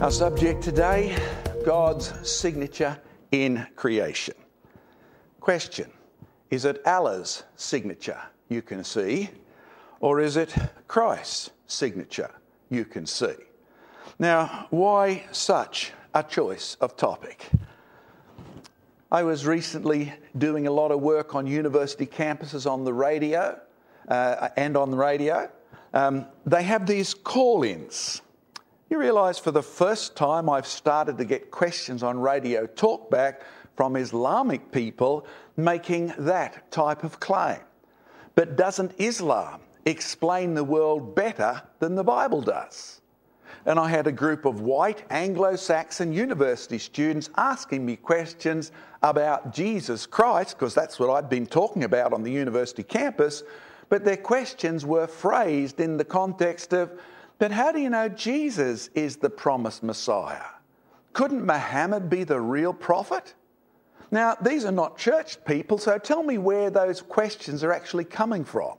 Our subject today, God's signature in creation. Question, is it Allah's signature you can see, or is it Christ's signature you can see? Now, why such a choice of topic? I was recently doing a lot of work on university campuses on the radio, They have these call-ins. You realise for the first time I've started to get questions on radio talkback from Islamic people making that type of claim. But doesn't Islam explain the world better than the Bible does? And I had a group of white Anglo-Saxon university students asking me questions about Jesus Christ, because that's what I'd been talking about on the university campus, but their questions were phrased in the context of, but how do you know Jesus is the promised Messiah? Couldn't Muhammad be the real prophet? Now, these are not church people, so tell me where those questions are actually coming from.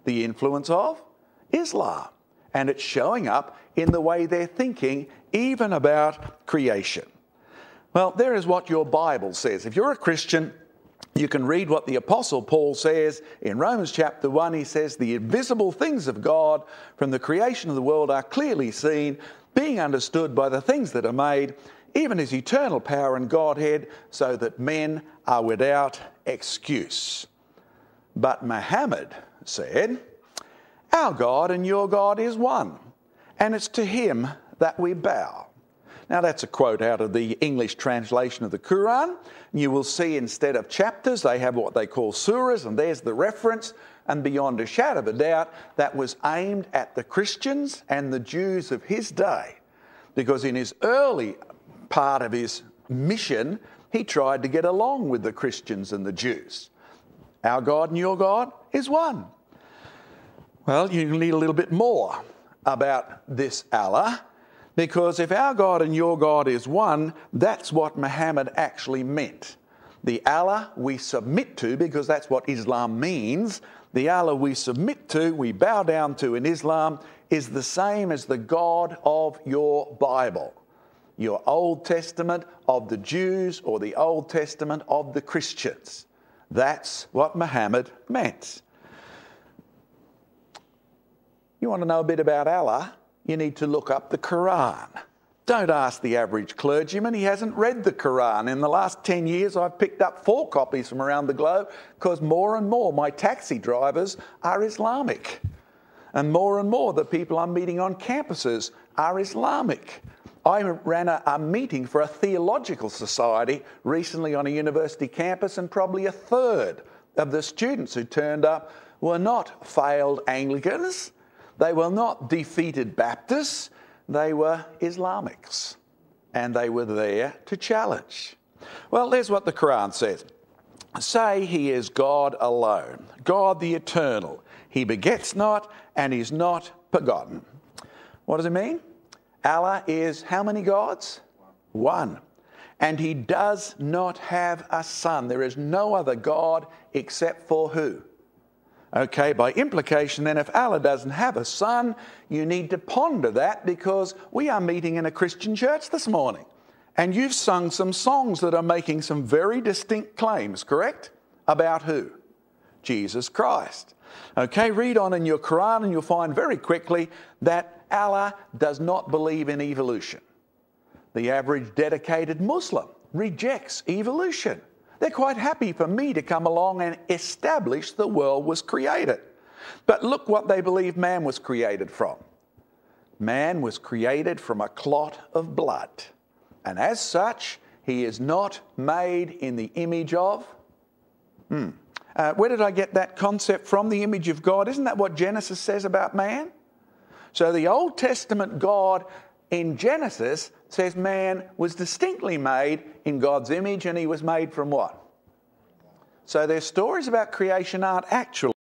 The influence of Islam. And it's showing up in the way they're thinking, even about creation. Well, there is what your Bible says. If you're a Christian, you can read what the Apostle Paul says in Romans chapter 1. He says, the invisible things of God from the creation of the world are clearly seen, being understood by the things that are made, even his eternal power and Godhead, so that men are without excuse. But Muhammad said, our God and your God is one, and it's to him that we bow. Now that's a quote out of the English translation of the Koran. You will see instead of chapters, they have what they call surahs, and there's the reference. And beyond a shadow of a doubt, that was aimed at the Christians and the Jews of his day. Because in his early part of his mission, he tried to get along with the Christians and the Jews. Our God and your God is one. Well, you need a little bit more about this Allah, because if our God and your God is one, that's what Muhammad actually meant. The Allah we submit to, because that's what Islam means, the Allah we submit to, we bow down to in Islam, is the same as the God of your Bible. Your Old Testament of the Jews or the Old Testament of the Christians. That's what Muhammad meant. You want to know a bit about Allah? You need to look up the Koran. Don't ask the average clergyman. He hasn't read the Koran. In the last 10 years, I've picked up 4 copies from around the globe because more and more my taxi drivers are Islamic. And more the people I'm meeting on campuses are Islamic. I ran a meeting for a theological society recently on a university campus, and probably a third of the students who turned up were not failed Anglicans. They were not defeated Baptists. They were Islamics. And they were there to challenge. Well, there's what the Quran says. Say he is God alone, God the eternal. He begets not and is not begotten. What does it mean? Allah is how many gods? One. And he does not have a son. There is no other God except for who? Okay, by implication then, if Allah doesn't have a son, you need to ponder that, because we are meeting in a Christian church this morning. And you've sung some songs that are making some very distinct claims, correct? About who? Jesus Christ. Okay, read on in your Quran and you'll find very quickly that Allah does not believe in evolution. The average dedicated Muslim rejects evolution. They're quite happy for me to come along and establish the world was created. But look what they believe man was created from. Man was created from a clot of blood. And as such, he is not made in the image of... where did I get that concept from, the image of God? Isn't that what Genesis says about man? So the Old Testament God in Genesis says man was distinctly made in God's image, and he was made from what? So their stories about creation aren't actually